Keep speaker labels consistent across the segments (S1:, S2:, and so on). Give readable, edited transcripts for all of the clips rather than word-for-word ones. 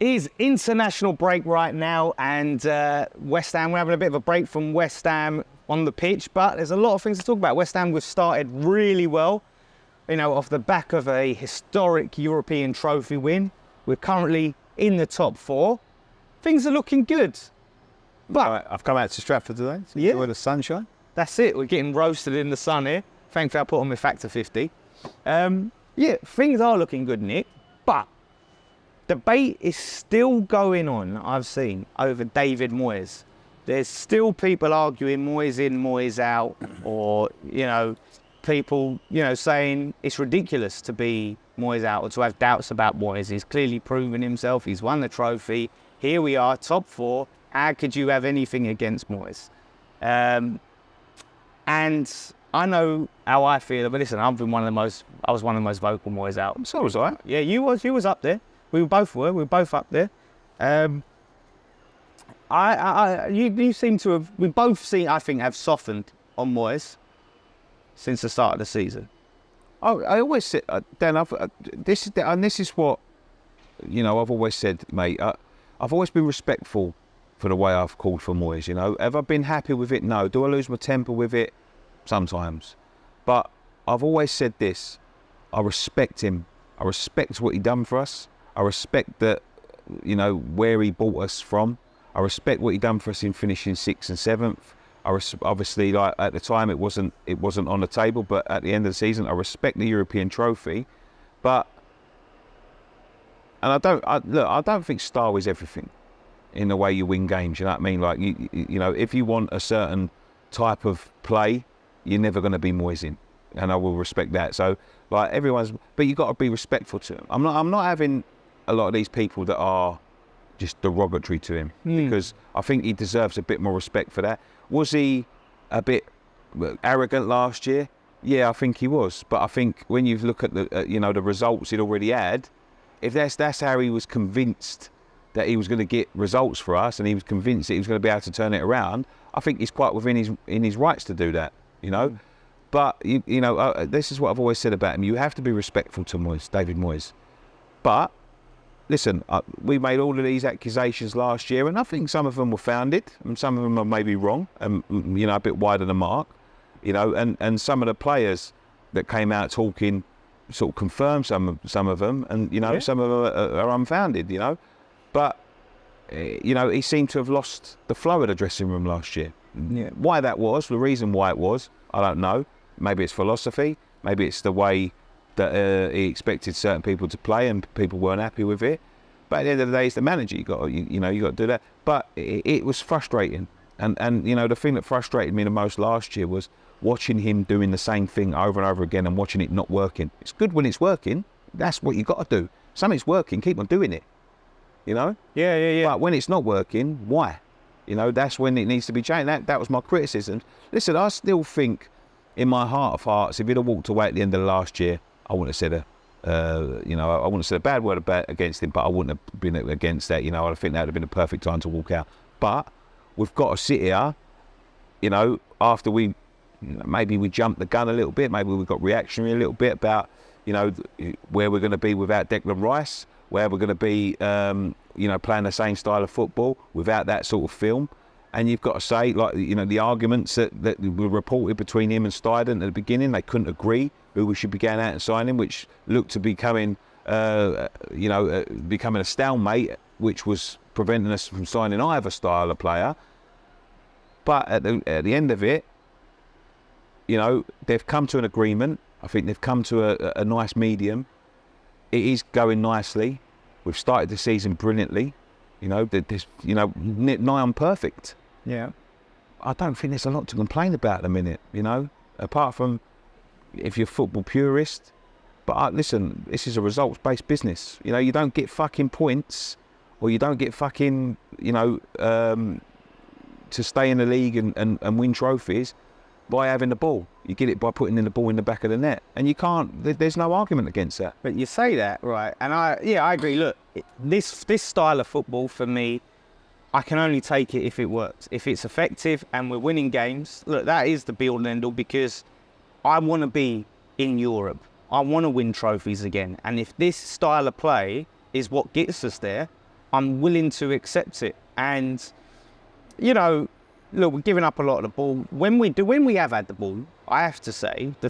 S1: is international break right now, and West Ham, we're having a bit of a break from West Ham on the pitch, but there's a lot of things to talk about. West Ham, we've started really well, you know, off the back of a historic European trophy win. We're currently in the top 4. Things are looking good. But
S2: I've come out to Stratford today to enjoy the sunshine.
S1: That's it. We're getting roasted in the sun here. Thankfully, I put on my factor 50. Yeah, things are looking good, Nick. But debate is still going on, I've seen, over David Moyes. There's still people arguing Moyes in, Moyes out, or, you know, people, you know, saying it's ridiculous to be Moyes out or to have doubts about Moyes. He's clearly proven himself. He's won the trophy. Here we are, top 4. How could you have anything against Moyes? And I know how I feel, but listen, I was one of the most vocal Moyes out.
S2: So was I.
S1: Yeah, you was up there. We both were up there. You seem to have, we both seem, I think, have softened on Moyes since the start of the season.
S2: I always said, Dan, this is what, you know, I've always said, mate. I've always been respectful for the way I've called for Moyes, you know. Have I been happy with it? No. Do I lose my temper with it? Sometimes. But I've always said this. I respect him. I respect what he done for us. I respect that, you know, where he brought us from. I respect what he done for us in finishing 6th and 7th. Obviously, like at the time, it wasn't on the table, but at the end of the season, I respect the European trophy. But, and I don't think style is everything in the way you win games. You know what I mean? Like you know, if you want a certain type of play, you're never going to be Moyes in, and I will respect that. So, like but you got to be respectful to him. I'm not having a lot of these people that are just derogatory to him, because I think he deserves a bit more respect for that. Was he a bit arrogant last year? Yeah, I think he was. But I think when you look at the you know, the results he'd already had, if that's how he was convinced that he was going to get results for us, and he was convinced that he was going to be able to turn it around, I think he's quite within his rights to do that, you know. But you know, this is what I've always said about him. You have to be respectful to Moyes, David Moyes. But listen, we made all of these accusations last year, and I think some of them were founded, and some of them are maybe wrong, and you know, a bit wide of the mark, you know. And some of the players that came out talking sort of confirmed some of them, and you know, some of them are unfounded, you know. But you know, he seemed to have lost the flow of the dressing room last year. Yeah. Why that was, the reason why it was, I don't know. Maybe it's philosophy. Maybe it's the way that he expected certain people to play, and people weren't happy with it. But at the end of the day, it's the manager. You got to do that. But it was frustrating, and you know, the thing that frustrated me the most last year was watching him doing the same thing over and over again, and watching it not working. It's good when it's working. That's what you got to do. Something's working, keep on doing it. You know? Yeah. But when it's not working, why? You know, that's when it needs to be changed. That was my criticism. Listen, I still think, in my heart of hearts, if he'd have walked away at the end of the last year, I wouldn't have said you know, I wouldn't have said a bad word against him, but I wouldn't have been against that. You know, I think that would have been a perfect time to walk out. But we've got to sit here, you know, after maybe we jumped the gun a little bit, maybe we got reactionary a little bit about, you know, where we're going to be without Declan Rice, where we're going to be, you know, playing the same style of football without that sort of film. And you've got to say, like, you know, the arguments that were reported between him and Stuyden at the beginning, they couldn't agree who we should be going out and signing, which looked to be becoming a stalemate, which was preventing us from signing either style of player. But at the end of it, you know, they've come to an agreement. I think they've come to a nice medium. It is going nicely. We've started the season brilliantly. You know, this, you know, nigh on perfect.
S1: Yeah.
S2: I don't think there's a lot to complain about at the minute, you know, apart from if you're a football purist. But listen, this is a results-based business. You know, you don't get fucking points, or you don't get fucking, you know, to stay in the league and win trophies by having the ball. You get it by putting in the ball in the back of the net. And you can't, there's no argument against that.
S1: But you say that, right, and I agree. Look, this style of football, for me, I can only take it if it works. If it's effective and we're winning games, look, that is the be-all and end-all, because I want to be in Europe. I want to win trophies again. And if this style of play is what gets us there, I'm willing to accept it. And, you know, look, we're giving up a lot of the ball. When we have had the ball, I have to say, the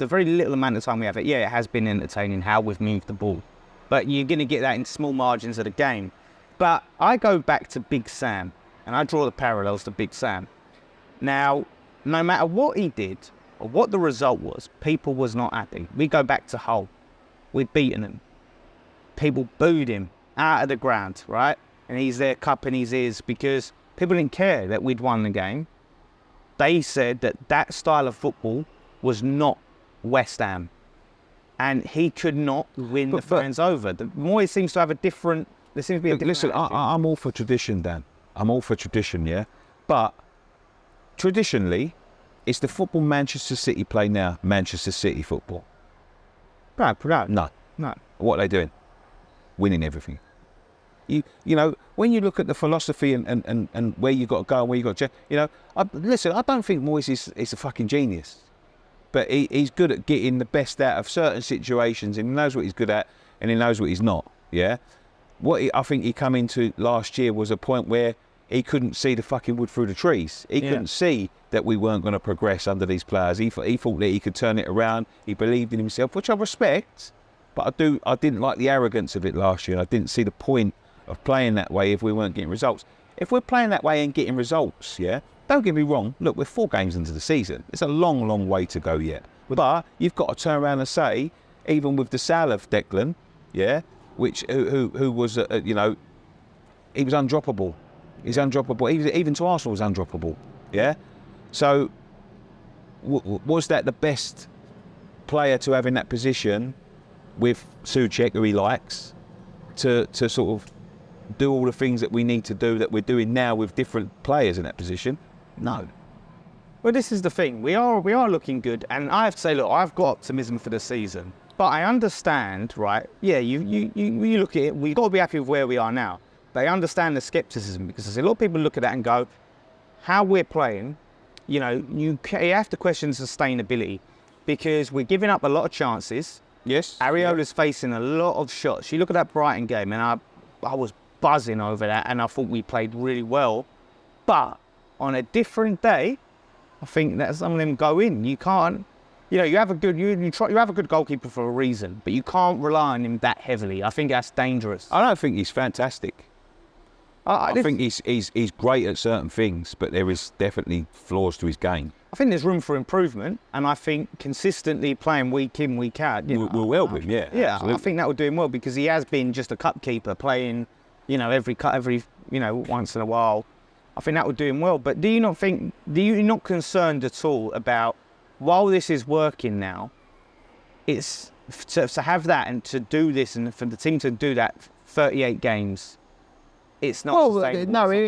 S1: very little amount of time we have it, it has been entertaining how we've moved the ball. But you're going to get that in small margins of the game. But I go back to Big Sam, and I draw the parallels to Big Sam. Now, no matter what he did, or what the result was, people was not happy. We go back to Hull. We'd beaten him. People booed him out of the ground, right? And he's there cupping his ears because people didn't care that we'd won the game. They said that style of football was not West Ham. And he could not win the fans over. The Moyes seems to have a different... There seems to be a different
S2: Listen, I'm all for tradition, Dan. I'm all for tradition, yeah? But traditionally, it's the football Manchester City play now, Manchester City football. No. What are they doing? Winning everything. You know, when you look at the philosophy and where you got to go and where you got to, you know, listen, I don't think Moyes is a fucking genius, but he's good at getting the best out of certain situations, and he knows what he's good at, and he knows what he's not. Yeah, I think he come into last year was a point where he couldn't see the fucking wood through the trees. He couldn't see that we weren't going to progress under these players. He thought that he could turn it around. He believed in himself, which I respect, but I didn't like the arrogance of it last year. I didn't see the point of playing that way if we weren't getting results. If we're playing that way and getting results, don't get me wrong, look, we're 4 games into the season. It's a long, long way to go yet. But you've got to turn around and say, even with the sale of Declan, who was, you know, he was undroppable. He's undroppable. Even to Arsenal was undroppable, So, was that the best player to have in that position with Souček, who he likes, to sort of do all the things that we need to do that we're doing now with different players in that position? No.
S1: Well, this is the thing. We are looking good, and I have to say, look, I've got optimism for the season. But I understand, right? Yeah, you look at it. We've got to be happy with where we are now. But I understand the scepticism because there's a lot of people look at that and go, how we're playing, you know, you have to question sustainability because we're giving up a lot of chances.
S2: Yes.
S1: Areola's facing a lot of shots. You look at that Brighton game, and I was buzzing over that, and I thought we played really well. But on a different day, I think that some of them go in. You can't, you know, you have a good goalkeeper for a reason, but you can't rely on him that heavily. I think that's dangerous.
S2: I don't think he's fantastic. I think he's great at certain things, but there is definitely flaws to his game.
S1: I think there's room for improvement, and I think consistently playing week in, week out,
S2: will help him. Yeah, absolutely.
S1: I think that will do him well because he has been just a cup keeper playing, you know, every once in a while. I think that would do him well. But do you not concerned at all about while this is working now, it's to have that and to do this and for the team to do that 38 games. It's not sustainable.
S2: No, it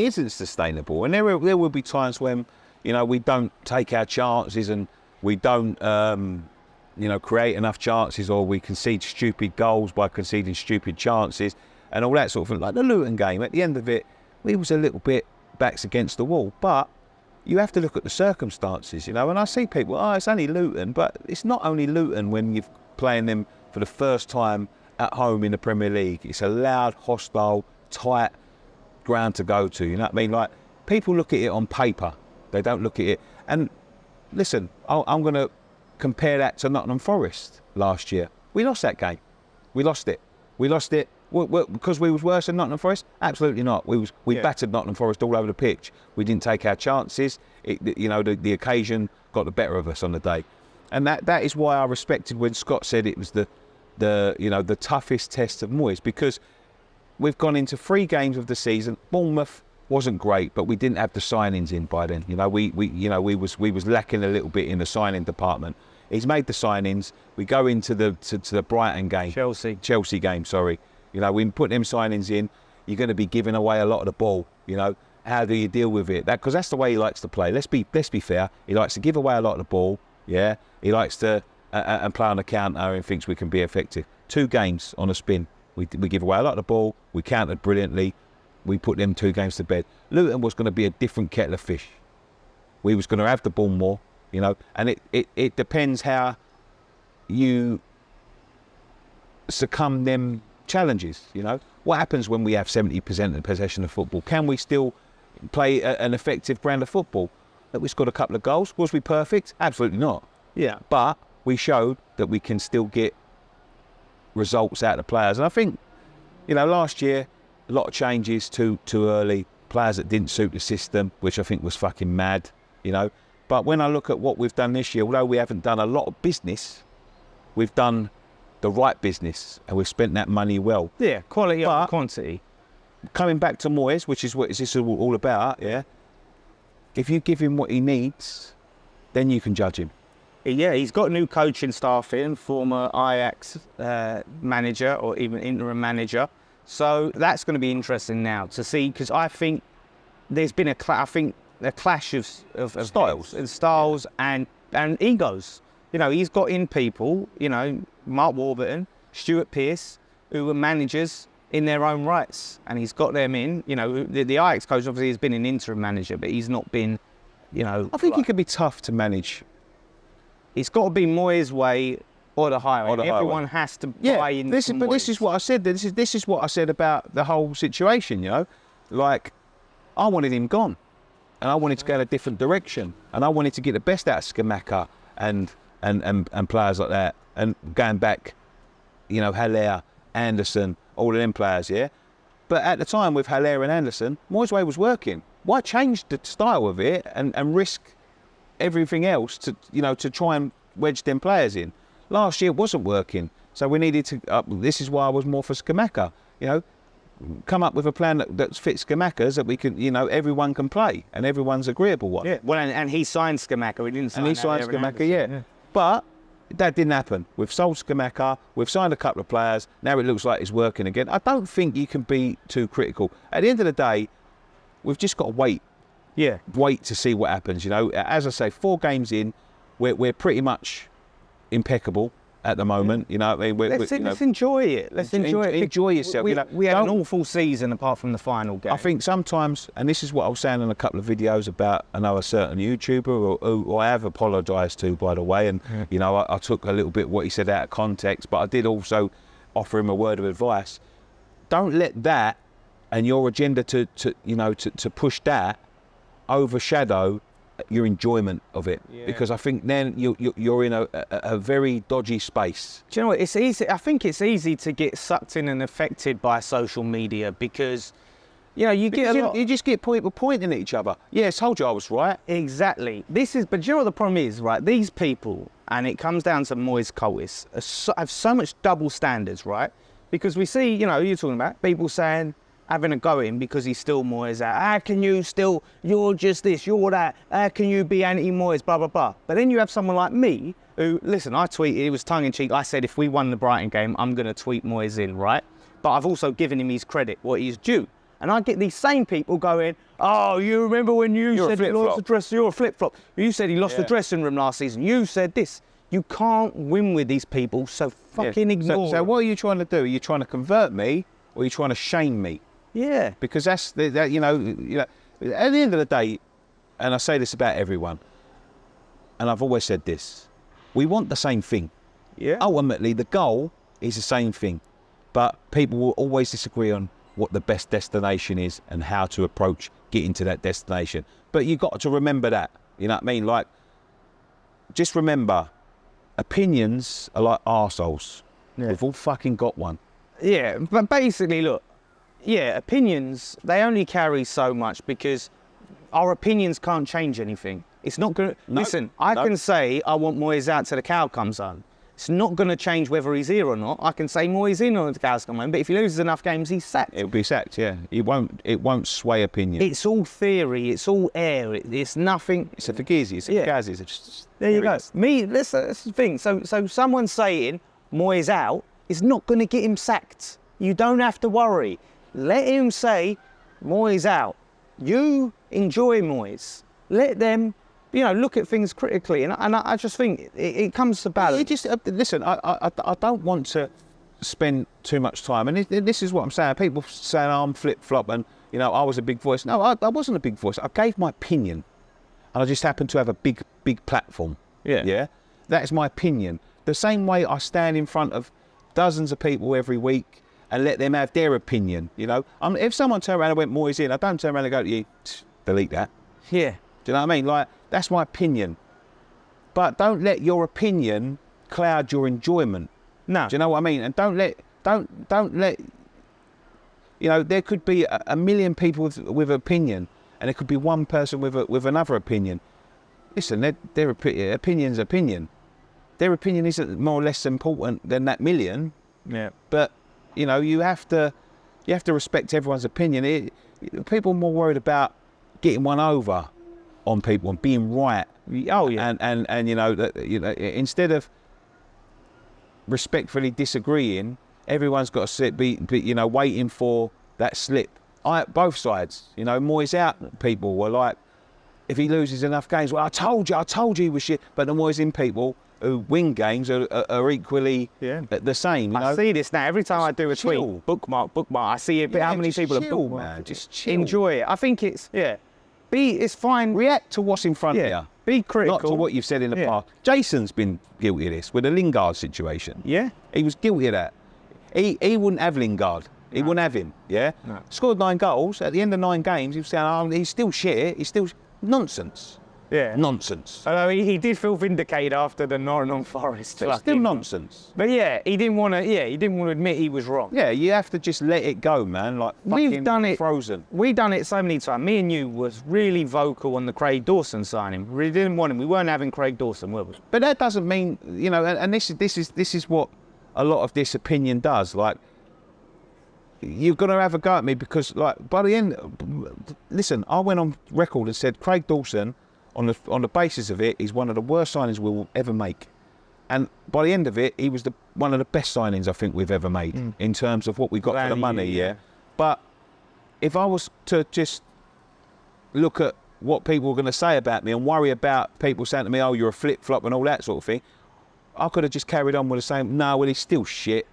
S2: isn't sustainable. And there will be times when, you know, we don't take our chances and we don't, you know, create enough chances, or we concede stupid goals by conceding stupid chances and all that sort of thing. Like the Luton game, at the end of it, we was a little bit backs against the wall. But you have to look at the circumstances, you know. And I see people, it's only Luton, but it's not only Luton when you're playing them for the first time at home in the Premier League. It's a loud, hostile, tight ground to go to, you know what I mean? Like, people look at it on paper, they don't look at it. And listen, I'm going to compare that to Nottingham Forest last year. We lost that game. We lost it because we was worse than Nottingham Forest? Absolutely not. We battered Nottingham Forest all over the pitch. We didn't take our chances. You know, the occasion got the better of us on the day. And that is why I respected when Scott said it was the toughest test of Moyes, because we've gone into 3 games of the season. Bournemouth wasn't great, but we didn't have the signings in by then. You know, we was lacking a little bit in the signing department. He's made the signings. We go into the Brighton game, Chelsea game. Sorry, you know, we put them signings in. You're going to be giving away a lot of the ball. You know, how do you deal with it? Because that's the way he likes to play. Let's be fair. He likes to give away a lot of the ball. Yeah, he likes to and play on the counter and thinks we can be effective. 2 games on a spin. We give away a lot of the ball. We countered brilliantly. We put them 2 games to bed. Luton was going to be a different kettle of fish. We was going to have the ball more, you know. And it depends how you succumb them challenges, you know. What happens when we have 70% of possession of football? Can we still play an effective brand of football? That we scored a couple of goals. Was we perfect? Absolutely not.
S1: Yeah.
S2: But we showed that we can still get results out of players. And I think, last year, a lot of changes too early. Players that didn't suit the system, which I think was fucking mad, But when I look at what we've done this year, although we haven't done a lot of business, we've done the right business and we've spent that money well.
S1: Yeah, quality
S2: But
S1: over quantity.
S2: Coming back to Moyes, which is what this is all about, yeah? If you give him what he needs, then you can judge him.
S1: Yeah, he's got new coaching staff in, former Ajax manager or even interim manager. So that's going to be interesting now to see, because I think there's been a clash of styles and egos. He's got in people, Mark Warburton, Stuart Pearce, who were managers in their own rights, and he's got them in. The Ajax coach obviously has been an interim manager, but he's not been,
S2: I think he could be tough to manage.
S1: It's got to be Moyes' way or the highway. Everyone has to buy into Moyes.
S2: But this is what I said. This is what I said about the whole situation. Like, I wanted him gone, and I wanted to go in a different direction, and I wanted to get the best out of Skamaka and players like that, and going back, Haller, Anderson, all of them players, yeah. But at the time with Haller and Anderson, Moyes' way was working. Why change the style of it and risk everything else to try and wedge them players in? Last year it wasn't working, so we needed to. This is why I was more for Skamaka. Come up with a plan that fits Skamaka's, that we can, everyone can play and everyone's agreeable one.
S1: Yeah. Well, and he signed Skamaka. He didn't sign.
S2: And he signed Skamaka, yeah. But that didn't happen. We've sold Skamaka. We've signed a couple of players. Now it looks like it's working again. I don't think you can be too critical. At the end of the day, we've just got to wait.
S1: Yeah.
S2: Wait to see what happens. As I say, 4 games in, we're pretty much impeccable at the moment. Let's
S1: enjoy it. Let's enjoy it.
S2: Enjoy yourself.
S1: We had an awful season apart from the final game.
S2: I think sometimes, and this is what I was saying in a couple of videos about another certain YouTuber who I have apologised to, by the way, and I took a little bit what he said out of context, but I did also offer him a word of advice. Don't let that and your agenda to push that overshadow your enjoyment of it, because I think then you're in a very dodgy space.
S1: Do you know what? It's easy. I think it's easy to get sucked in and affected by social media because, you
S2: just get pointing at each other. Yeah, I told you I was right.
S1: Exactly. But do you know what the problem is, right? These people, and it comes down to Moyes Cois, have so much double standards, right? Because we see, you're talking about people saying, having a go in because he's still Moyes out. How can you still, you're just this, you're that, how can you be anti-Moyes, blah, blah, blah. But then you have someone like me who, listen, I tweeted, it was tongue-in-cheek, I said if we won the Brighton game, I'm going to tweet Moyes in, right? But I've also given him his credit, what he's due. And I get these same people going, oh, you remember when you said he lost the dressing room? You're a flip-flop. You said he lost the dressing room last season. You said this. You can't win with these people, so fucking ignore
S2: So what are you trying to do? Are you trying to convert me, or are you trying to shame me?
S1: Yeah.
S2: Because that's, at the end of the day, and I say this about everyone, and I've always said this, we want the same thing.
S1: Yeah.
S2: Ultimately, the goal is the same thing, but people will always disagree on what the best destination is and how to approach getting to that destination. But you've got to remember that, you know what I mean? Like, just remember, opinions are like arseholes. Yeah. We've all fucking got one.
S1: Yeah, but basically, look, opinions, they only carry so much because our opinions can't change anything. It's not going to... Listen, I can say I want Moyes out till the cow comes home. It's not going to change whether he's here or not. I can say Moyes in or the cows come home, but if he loses enough games, he's sacked.
S2: It'll be sacked, yeah. It won't sway opinion.
S1: It's all theory. It's all air. It's nothing...
S2: It's a fugazi. It's a fugazi. It's just...
S1: There you go. That's the thing. So someone saying Moyes out is not going to get him sacked. You don't have to worry. Let him say Moyes out. You enjoy Moyes. Let them, look at things critically. And I just think it comes to balance.
S2: Listen, I don't want to spend too much time. And this is what I'm saying. People saying I'm flip-flop and, I was a big voice. No, I wasn't a big voice. I gave my opinion. And I just happened to have a big platform. Yeah? That is my opinion. The same way I stand in front of dozens of people every week and let them have their opinion. You know, if someone turned around and went Moyes in, I don't turn around and go to you, delete that.
S1: Yeah.
S2: Do you know what I mean? Like, that's my opinion. But don't let your opinion cloud your enjoyment.
S1: No.
S2: Do you know what I mean? And don't let, you know, there could be a million people with opinion, and there could be one person with another opinion. Listen, their opinion's opinion. Their opinion isn't more or less important than that million.
S1: Yeah.
S2: But, you know, you have to respect everyone's opinion. People are more worried about getting one over on people and being right.
S1: Oh yeah.
S2: And you know, instead of respectfully disagreeing, everyone's got to be you know, waiting for that slip. Both sides, you know, Moyes out people were like, if he loses enough games, well, I told you he was shit. But the Moyes in people who win games are equally the same. You know?
S1: I see this now. Every time I do a
S2: chill.
S1: tweet, bookmark, I see it. How many people are bookmarked?
S2: Man, just chill.
S1: Enjoy it. I think it's, it's fine.
S2: React to what's in front of you.
S1: Be critical.
S2: Not to what you've said in the past. Jason's been guilty of this with the Lingard situation.
S1: Yeah.
S2: He was guilty of that. He wouldn't have Lingard. He wouldn't have him, yeah?
S1: No.
S2: Scored 9 goals. At the end of 9 games, he was saying, oh, he's still shit. He's still... Nonsense.
S1: Yeah.
S2: Nonsense.
S1: Although he did feel vindicated after the Nottingham Forest.
S2: But it's still nonsense.
S1: But yeah, he didn't want to admit he was wrong.
S2: Yeah, you have to just let it go, man. Like,
S1: we've done it.
S2: Frozen.
S1: We've done it so many times. Me and you was really vocal on the Craig Dawson signing. We didn't want him. We weren't having Craig Dawson, were we?
S2: But that doesn't mean, you know, and this is what a lot of this opinion does. Like, you've got to have a go at me because, like, by the end, listen, I went on record and said Craig Dawson, on the basis of it, is one of the worst signings we'll ever make. And by the end of it, he was one of the best signings I think we've ever made in terms of what we got for the money, yeah. But if I was to just look at what people were going to say about me and worry about people saying to me, oh, you're a flip-flop and all that sort of thing, I could have just carried on with the same, no, well, he's still shit,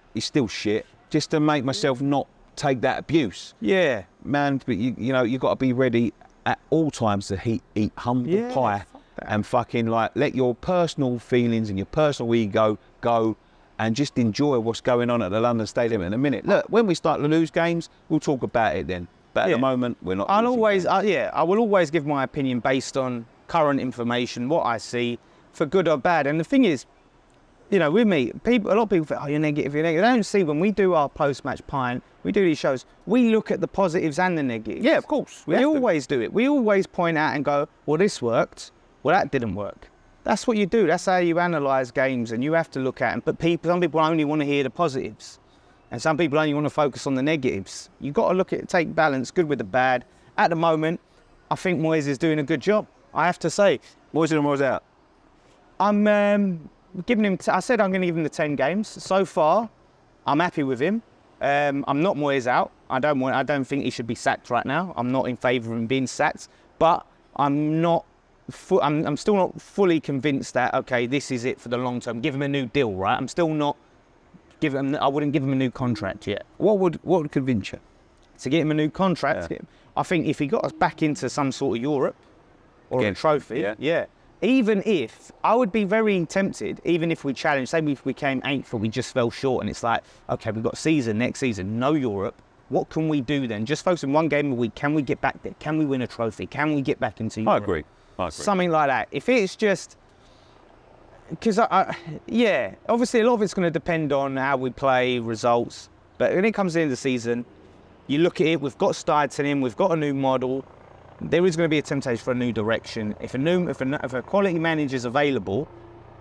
S2: just to make myself not take that abuse.
S1: Yeah.
S2: Man, but you know, you've got to be ready at all times to eat humble pie and fucking, like, let your personal feelings and your personal ego go and just enjoy what's going on at the London Stadium in a minute. Look, when we start to lose games, we'll talk about it then. But at the moment, we're not.
S1: I will always give my opinion based on current information, what I see, for good or bad. And the thing is, you know, with me, a lot of people think, oh, you're negative. They don't see when we do our post-match pint, we do these shows, we look at the positives and the negatives.
S2: Yeah, of course.
S1: We always do it. We always point out and go, well, this worked. Well, that didn't work. That's what you do. That's how you analyse games, and you have to look at them. But some people only want to hear the positives, and some people only want to focus on the negatives. You've got to look at it, take balance, good with the bad. At the moment, I think Moyes is doing a good job, I have to say.
S2: Moyes in and Moyes out?
S1: I'm giving him, I said I'm going to give him the 10 games. So far, I'm happy with him. I'm not Moyes out. I don't think he should be sacked right now. I'm not in favour of him being sacked, but I'm still not fully convinced that, okay, this is it for the long term. Give him a new deal, right? I'm still not I wouldn't give him a new contract yet.
S2: What would convince you?
S1: To get him a new contract, I think if he got us back into some sort of Europe or a trophy, even if, I would be very tempted, even if we challenged, say if we came 8th or we just fell short and it's like, okay, we've got next season, no Europe, what can we do then? Just focus on one game a week, can we get back there? Can we win a trophy? Can we get back into Europe?
S2: I agree.
S1: Something like that. If it's just, because obviously a lot of it's going to depend on how we play, results, but when it comes to the end of the season, you look at it, we've got Steidton in, we've got a new model, there is going to be a temptation for a new direction. If a quality manager is available,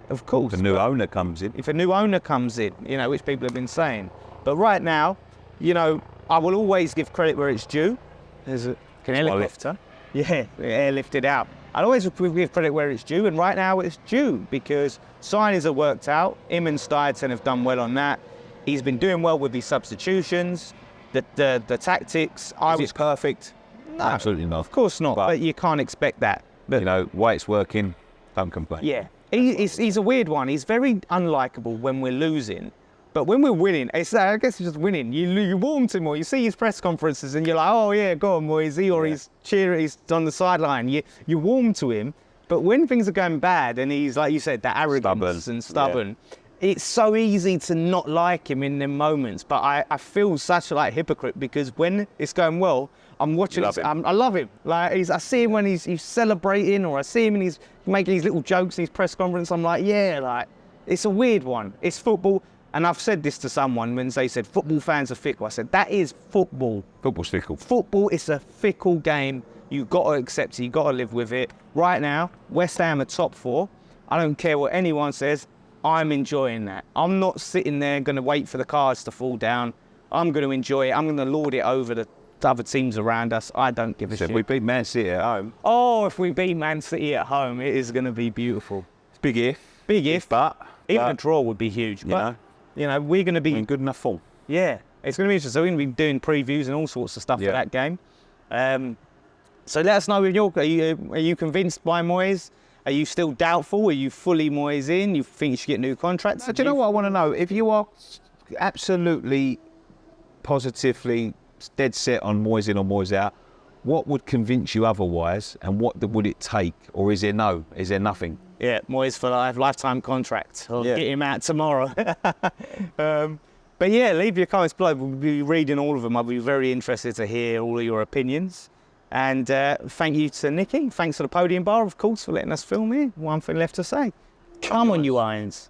S1: of course.
S2: If a new owner comes in.
S1: If a new owner comes in, you know, which people have been saying. But right now, you know, I will always give credit where it's due. There's a helicopter. Yeah, airlifted out. I'll always give credit where it's due, and right now it's due because signings are worked out. Him and Steidton have done well on that. He's been doing well with his substitutions, the tactics.
S2: Is it perfect?
S1: No,
S2: absolutely not.
S1: Of course not, but you can't expect that. But,
S2: you know, why it's working, don't complain.
S1: Yeah, he's a weird one. He's very unlikable when we're losing. But when we're winning, I guess it's just winning. You warm to him, or you see his press conferences and you're like, oh yeah, go on, Moyes, or he's cheering, he's on the sideline. You warm to him. But when things are going bad and he's, like you said, that arrogance and stubborn, it's so easy to not like him in them moments, but I feel such a hypocrite because when it's going well, I'm watching. I love him. Like I see him when he's celebrating, or I see him and he's making these little jokes in his press conference. I'm like, yeah, like it's a weird one. It's football, and I've said this to someone when they said football fans are fickle. I said that is football.
S2: Football's fickle.
S1: Football is a fickle game. You've got to accept it. You've got to live with it. Right now, West Ham are top 4. I don't care what anyone says. I'm enjoying that. I'm not sitting there going to wait for the cards to fall down. I'm going to enjoy it. I'm going to lord it over the other teams around us. I don't give a shit.
S2: If we beat Man City at home.
S1: Oh, if we beat Man City at home, it is going to be beautiful.
S2: It's big if.
S1: Big if.
S2: But
S1: even a draw would be huge. But, we're going to be
S2: in good enough form.
S1: Yeah, it's going to be interesting. So we're going to be doing previews and all sorts of stuff for that game. So let us know with your. Are you convinced by Moyes? Are you still doubtful? Are you fully Moyes in? You think you should get new contracts?
S2: Do you know what I want to know? If you are absolutely, positively dead set on Moyes in or Moyes out, what would convince you otherwise? And what would it take? Or is there no? Is there nothing?
S1: Yeah, Moyes for life, lifetime contract. I'll get him out tomorrow. But yeah, leave your comments below. We'll be reading all of them. I'll be very interested to hear all of your opinions. And thank you to Nicky. Thanks to the Podium Bar, of course, for letting us film here. One thing left to say. Come on, you Irons.